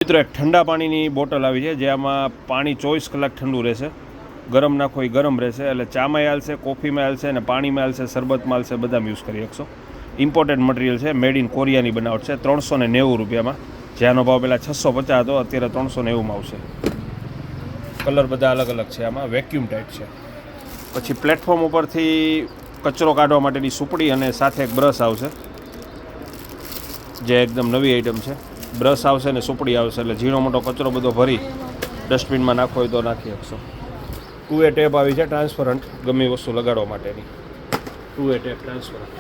મિત્રો એક ઠંડા પાણીની બોટલ આવી છે જેમાં પાણી 24 કલાક ઠંડુ રહેશે, ગરમ નાખો એ ગરમ રહેશે, એટલે ચામાં હાલશે, કોફીમાં હાલશે અને પાણીમાં હાલશે, શરબતમાં હાલશે, બધામાં યુઝ કરી શકશો. ઇમ્પોર્ટેડ મટીરિયલ છે, મેડ ઇન કોરિયાની બનાવટ છે. 390 રૂપિયામાં, જેનો ભાવ પહેલાં 650 હતો, અત્યારે 390માં આવશે. કલર બધા અલગ અલગ છે, આમાં વેક્યુમ ટાઈપ છે. પછી પ્લેટફોર્મ ઉપરથી કચરો કાઢવા માટેની સુપડી અને સાથે એક બ્રશ આવશે, જે એકદમ નવી આઈટમ છે. બ્રશ આવશે ને સુપડી આવશે, એટલે ઝીણો મોટો કચરો બધો ભરી ડસ્ટબિનમાં નાખવો હોય તો નાખી શકશો. 2A ટેપ આવી છે ટ્રાન્સપરન્ટ, ગમે વસ્તુ લગાડવા માટેની. 2A tap transparent.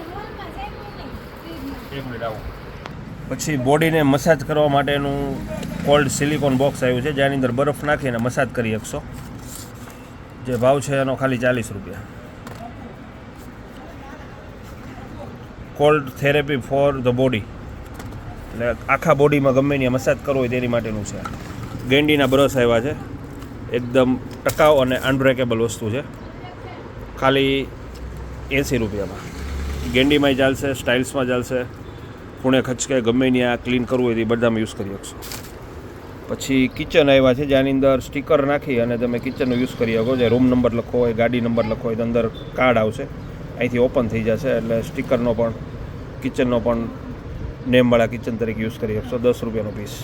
એક મિનિટ આવું. પછી બોડીને મસાજ કરવા માટેનું કોલ્ડ સિલિકોન બોક્સ આવ્યું છે, જેની અંદર બરફ નાખીને મસાજ કરી શકશો. જે ભાવ છે એનો ખાલી 40 રૂપિયા. Cold therapy for the body, એટલે આખા બોડીમાં ગમે ત્યાં મસાજ કરવો હોય તેની માટેનું છે. ગેંડીના બ્રશ આવ્યા છે, એકદમ ટકાઉ અને અનબ્રેકેબલ વસ્તુ છે, ખાલી 80 રૂપિયામાં. ગેંડીમાં ચાલશે, સ્ટાઇલ્સમાં ચાલશે, ખૂણે ખચકે ગમે ત્યાં ક્લીન કરવું હોય તે બધામાં યુઝ કરી શકશો. પછી કિચન આવ્યા છે, જેની અંદર સ્ટીકર નાખી અને તમે કિચનનો યુઝ કરી શકો. જે રૂમ નંબર લખો હોય, ગાડી નંબર લખો હોય તો અંદર કાર્ડ આવશે, અહીંથી ઓપન થઈ જશે, એટલે સ્ટીકરનો પણ કિચનનો પણ નેમવાળા કિચન તરીકે યુઝ કરી શકશો. 10 રૂપિયાનો પીસ.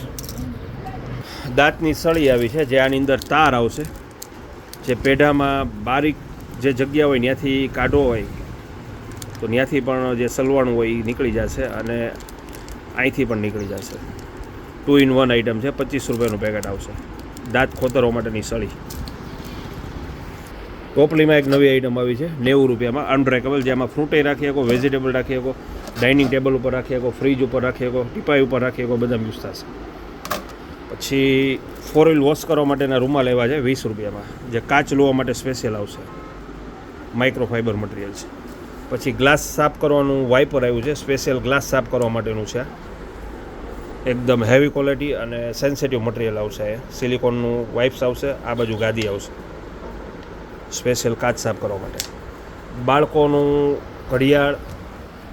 દાંતની સળી આવી છે, જે આની અંદર તાર આવશે, જે પેઢામાં બારીક જે જગ્યા હોય ત્યાંથી કાઢવો હોય તો ત્યાંથી પણ જે સલવાણું હોય એ નીકળી જશે અને અહીંથી પણ નીકળી જશે. 2 in 1 આઈટમ છે, 25 રૂપિયાનું પેકેટ આવશે. દાંત ખોતરવા માટેની સળી. ટોપલીમાં એક નવી આઈટમ આવી છે 90 રૂપિયામાં, અનબ્રેકેબલ, જેમાં ફ્રૂટે રાખી શકો, વેજીટેબલ રાખી શકો, ડાઇનિંગ ટેબલ ઉપર રાખી શકો, ફ્રીજ ઉપર રાખી શકો, ટીપાઈ ઉપર રાખી શકો, બધા યુઝ થશે. પછી 4 વ્હીલ વોશ કરવા માટેના રૂમાલ એવા છે 20 રૂપિયામાં, જે કાચ લોવા માટે સ્પેશિયલ આવશે. માઇક્રોફાઈબર મટીરિયલ છે. પછી ગ્લાસ સાફ કરવાનું વાઇપર આવ્યું છે, સ્પેશિયલ ગ્લાસ સાફ કરવા માટેનું છે. એકદમ હેવી ક્વોલિટી અને સેન્સિટિવ મટીરિયલ આવશે. સિલિકોનનું વાઇપ્સ આવશે, આ બાજુ ગાદી આવશે, સ્પેશિયલ કાચ સાફ કરવા માટે. બાળકોનું ઘડિયાળ,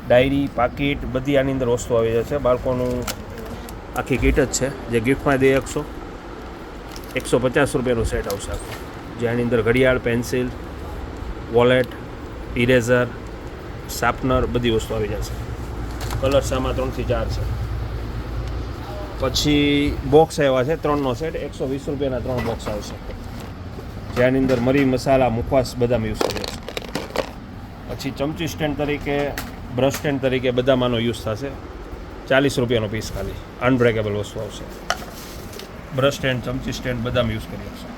ડાયરી, પાકીટ બધી આની અંદર વસ્તુ આવી જશે. બાળકોનું આખી કીટ જ છે, જે ગિફ્ટમાં દઈ શકશો. 150 રૂપિયાનું સેટ આવશે આખું, જે આની અંદર ઘડિયાળ, પેન્સિલ, વોલેટ, ઇરેઝર, શાર્પનર બધી વસ્તુ આવી જશે. કલર્સ આમાં 3 થી 4 છે. પછી બોક્સ આવ્યા છે 3નો સેટ, 120 રૂપિયાના 3 બોક્સ આવશે, જેની અંદર મરી, મસાલા, મુખવાસ બધામાં યુઝ કરીએ છીએ. પછી ચમચી સ્ટેન્ડ તરીકે, બ્રશ સ્ટેન્ડ તરીકે બધામાંનો યુઝ થશે. 40 રૂપિયાનો પીસ ખાલી, અનબ્રેકેબલ વસ્તુ આવશે. બ્રશ સ્ટેન્ડ, ચમચી સ્ટેન્ડ બધામાં યુઝ કરી શકશો.